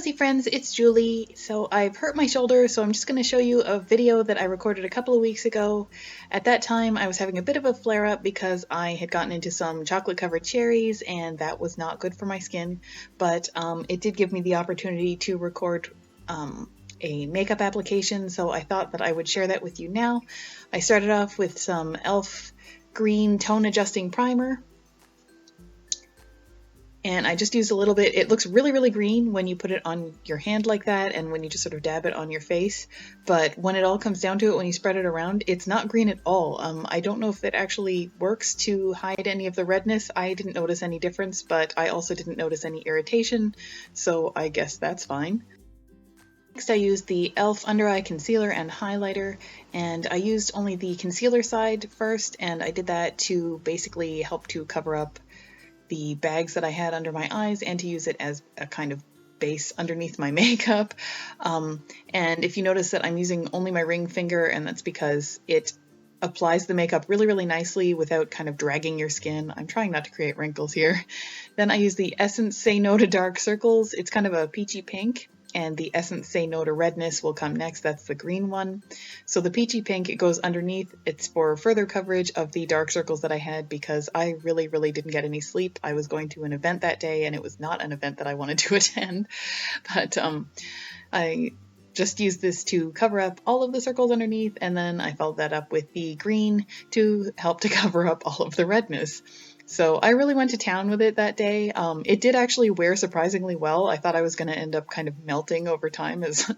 Rosy friends, it's Julie. So I've hurt my shoulder, so I'm just going to show you a video that I recorded a couple of weeks ago. At that time, I was having a bit of a flare-up because I had gotten into some chocolate-covered cherries, and that was not good for my skin. But it did give me the opportunity to record a makeup application, so I thought that I would share that with you now. I started off with some e.l.f. green tone adjusting primer. And I just used a little bit. It looks really, really green when you put it on your hand like that and when you just sort of dab it on your face. But when it all comes down to it, when you spread it around, it's not green at all. I don't know if it actually works to hide any of the redness. I didn't notice any difference, but I also didn't notice any irritation, so I guess that's fine. Next, I used the e.l.f. Under Eye Concealer and Highlighter, and I used only the concealer side first, and I did that to basically help to cover up the bags that I had under my eyes and to use it as a kind of base underneath my makeup. And if you notice that I'm using only my ring finger, and that's because it applies the makeup really, really nicely without kind of dragging your skin. I'm trying not to create wrinkles here. Then I use the Essence Say No to Dark Circles. It's kind of a peachy pink, and the Essence Say No to Redness will come next. That's the green one. So the peachy pink, it goes underneath. It's for further coverage of the dark circles that I had because I really, really didn't get any sleep. I was going to an event that day, and it was not an event that I wanted to attend. But I just used this to cover up all of the circles underneath, and then I followed that up with the green to help to cover up all of the redness. So I really went to town with it that day. It did actually wear surprisingly well. I thought I was going to end up kind of melting over time as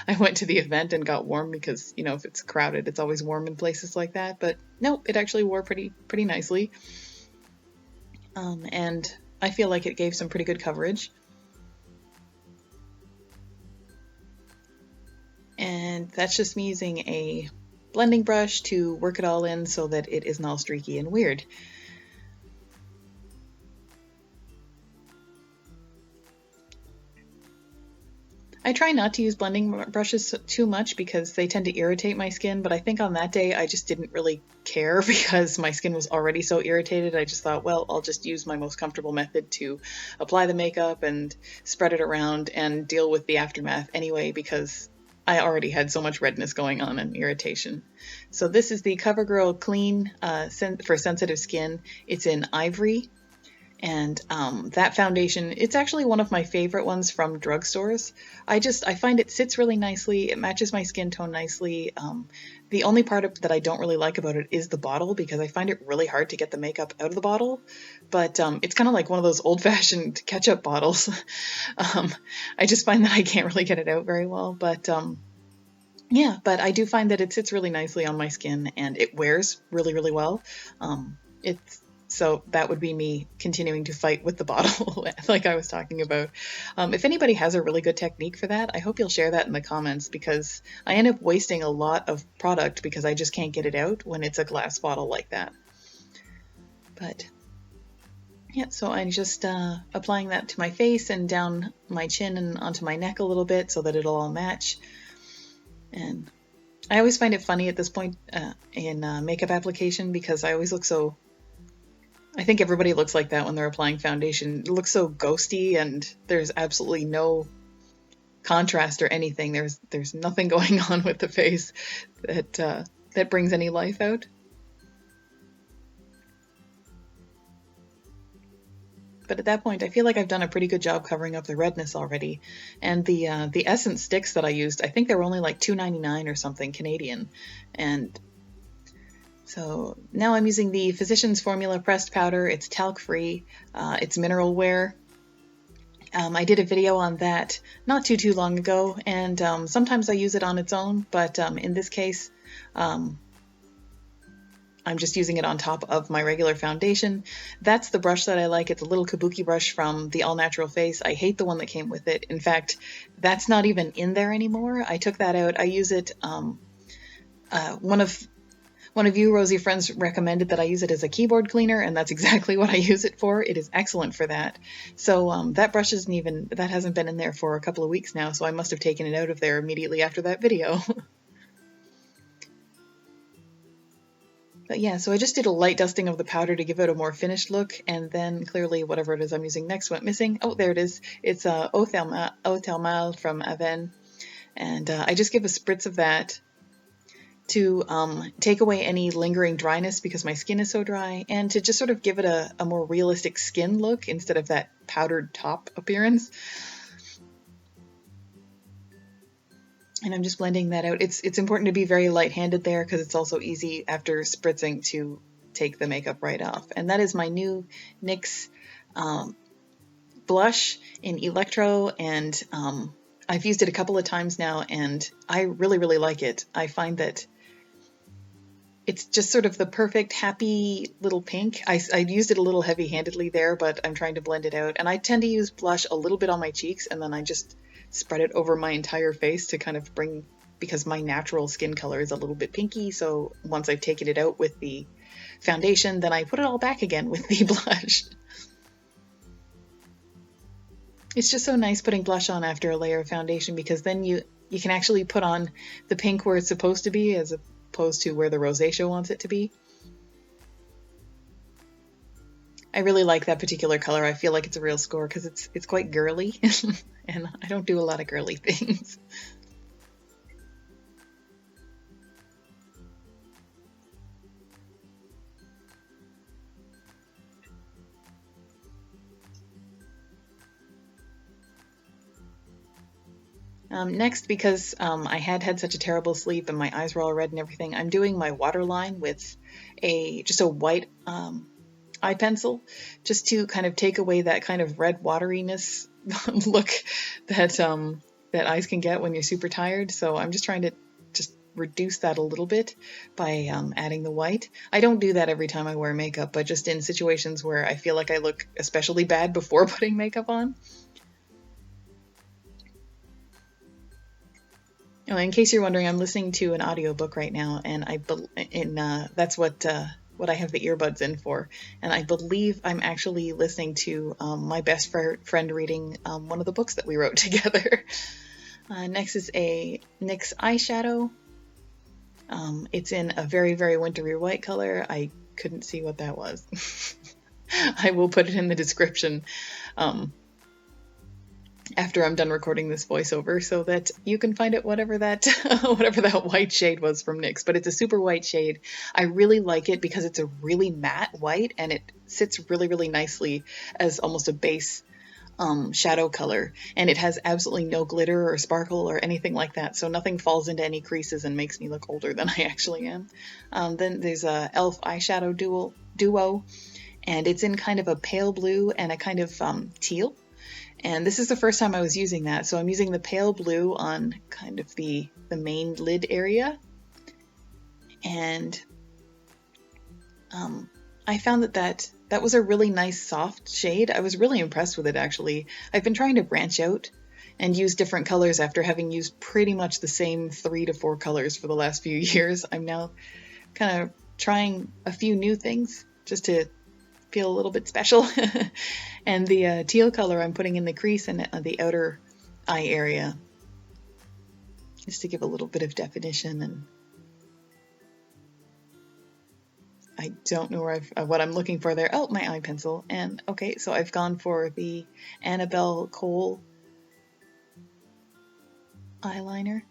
I went to the event and got warm because, you know, if it's crowded, it's always warm in places like that. But no, it actually wore pretty nicely. And I feel like it gave some pretty good coverage. And that's just me using a blending brush to work it all in so that it isn't all streaky and weird. I try not to use blending brushes too much because they tend to irritate my skin, but I think on that day I just didn't really care because my skin was already so irritated. I just thought, well, I'll just use my most comfortable method to apply the makeup and spread it around and deal with the aftermath anyway because I already had so much redness going on and irritation. So this is the CoverGirl Clean for sensitive skin. It's in Ivory. And that foundation, it's actually one of my favorite ones from drugstores. I find it sits really nicely. It matches my skin tone nicely. The only part that I don't really like about it is the bottle because I find it really hard to get the makeup out of the bottle. But it's kind of like one of those old-fashioned ketchup bottles. I just find that I can't really get it out very well. But yeah, but I do find that it sits really nicely on my skin and it wears really, really well. So that would be me continuing to fight with the bottle like I was talking about. If anybody has a really good technique for that, I hope you'll share that in the comments because I end up wasting a lot of product because I just can't get it out when it's a glass bottle like that. But yeah, so I'm just applying that to my face and down my chin and onto my neck a little bit so that it'll all match. And I always find it funny at this point in makeup application because I always look so... I think everybody looks like that when they're applying foundation. It looks so ghosty and there's absolutely no contrast or anything. There's nothing going on with the face that brings any life out. But at that point, I feel like I've done a pretty good job covering up the redness already. And the Essence sticks that I used, I think they were only like $2.99 or something Canadian. And so now I'm using the Physicians Formula pressed powder. It's talc-free. It's mineral wear. I did a video on that not too long ago, and sometimes I use it on its own, but in this case, I'm just using it on top of my regular foundation. That's the brush that I like. It's a little kabuki brush from the All Natural Face. I hate the one that came with it. In fact, that's not even in there anymore. I took that out. I use it, one of you, Rosy friends, recommended that I use it as a keyboard cleaner, and that's exactly what I use it for. It is excellent for that. So that brush hasn't been in there for a couple of weeks now, so I must have taken it out of there immediately after that video. But yeah, so I just did a light dusting of the powder to give it a more finished look, and then clearly whatever it is I'm using next went missing. Oh, there it is. It's Eau Thermale from Aven, and I just give a spritz of that to take away any lingering dryness because my skin is so dry, and to just sort of give it a more realistic skin look instead of that powdered top appearance. And I'm just blending that out. It's important to be very light-handed there because it's also easy after spritzing to take the makeup right off. And that is my new NYX blush in Electro, and I've used it a couple of times now, and I really, really like it. I find that it's just sort of the perfect happy little pink. I used it a little heavy-handedly there, but I'm trying to blend it out. And I tend to use blush a little bit on my cheeks, and then I just spread it over my entire face to kind of bring, because my natural skin color is a little bit pinky, so once I've taken it out with the foundation, then I put it all back again with the blush. It's just so nice putting blush on after a layer of foundation, because then you can actually put on the pink where it's supposed to be as opposed to where the rosacea wants it to be. I really like that particular color. I feel like it's a real score because it's quite girly, and I don't do a lot of girly things. Next, because I had such a terrible sleep and my eyes were all red and everything, I'm doing my waterline with just a white eye pencil, just to kind of take away that kind of red wateriness look that that eyes can get when you're super tired. So I'm just trying to just reduce that a little bit by adding the white. I don't do that every time I wear makeup, but just in situations where I feel like I look especially bad before putting makeup on. Oh, in case you're wondering, I'm listening to an audiobook right now, and that's what I have the earbuds in for. And I believe I'm actually listening to my best friend reading one of the books that we wrote together. Next is a NYX Eye Shadow. It's in a very, very wintry white color. I couldn't see what that was. I will put it in the description after I'm done recording this voiceover, so that you can find it whatever that white shade was from NYX. But it's a super white shade. I really like it because it's a really matte white, and it sits really, really nicely as almost a base shadow color, and it has absolutely no glitter or sparkle or anything like that, so nothing falls into any creases and makes me look older than I actually am. Then there's a e.l.f. Eyeshadow Duo, and it's in kind of a pale blue and a kind of teal. And this is the first time I was using that, so I'm using the pale blue on kind of the main lid area. And I found that was a really nice soft shade. I was really impressed with it, actually. I've been trying to branch out and use different colors after having used pretty much the same 3 to 4 colors for the last few years. I'm now kind of trying a few new things just to feel a little bit special. And the teal color I'm putting in the crease and the outer eye area, just to give a little bit of definition. And I don't know what I'm looking for there. Oh, my eye pencil. And okay, so I've gone for the Annabelle Cole eyeliner.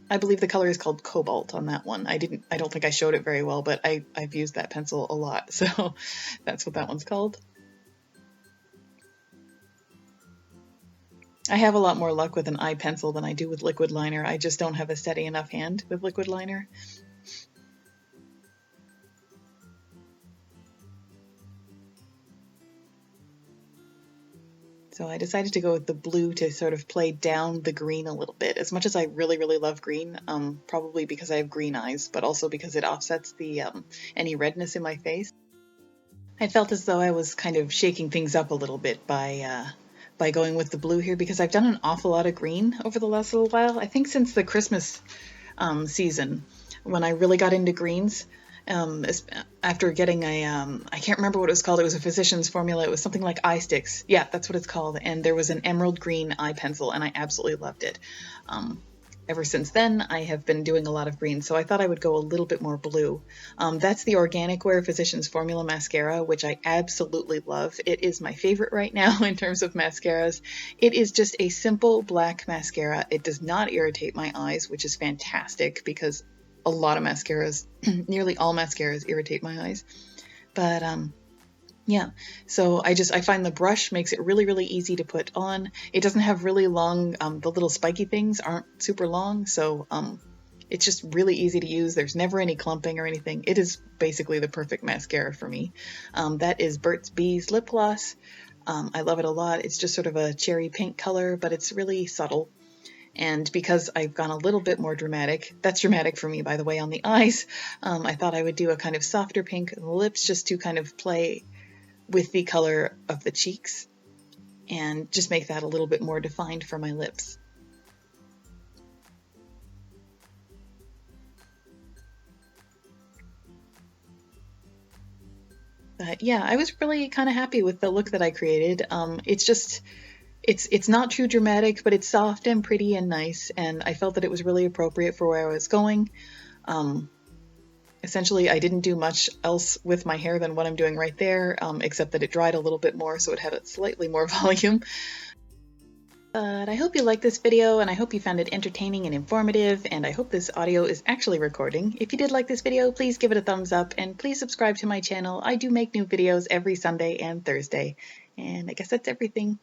I believe the color is called Cobalt on that one. I don't think I showed it very well, but I've used that pencil a lot, so that's what that one's called. I have a lot more luck with an eye pencil than I do with liquid liner. I just don't have a steady enough hand with liquid liner. So I decided to go with the blue to sort of play down the green a little bit. As much as I really, really love green, probably because I have green eyes, but also because it offsets the any redness in my face. I felt as though I was kind of shaking things up a little bit by going with the blue here, because I've done an awful lot of green over the last little while. I think since the Christmas season, when I really got into greens. After getting I can't remember what it was called. It was a physician's formula. It was something like eye sticks. Yeah, that's what it's called. And there was an emerald green eye pencil, and I absolutely loved it. ever since then, I have been doing a lot of green, so I thought I would go a little bit more blue. That's the Organic Wear Physicians Formula Mascara, which I absolutely love. It is my favorite right now in terms of mascaras. It is just a simple black mascara. It does not irritate my eyes, which is fantastic because a lot of mascaras, nearly all mascaras irritate my eyes. But yeah, so I find the brush makes it really, really easy to put on. It doesn't have really long, the little spiky things aren't super long, so it's just really easy to use. There's never any clumping or anything. It is basically the perfect mascara for me. That is Burt's Bees lip gloss. I love it a lot. It's just sort of a cherry pink color, but it's really subtle. And because I've gone a little bit more dramatic, that's dramatic for me, by the way, on the eyes, I thought I would do a kind of softer pink on the lips just to kind of play with the color of the cheeks and just make that a little bit more defined for my lips. But yeah, I was really kind of happy with the look that I created. It's not too dramatic, but it's soft and pretty and nice, and I felt that it was really appropriate for where I was going. Essentially, I didn't do much else with my hair than what I'm doing right there, except that it dried a little bit more, so it had a slightly more volume. But I hope you liked this video, and I hope you found it entertaining and informative, and I hope this audio is actually recording. If you did like this video, please give it a thumbs up, and please subscribe to my channel. I do make new videos every Sunday and Thursday. And I guess that's everything.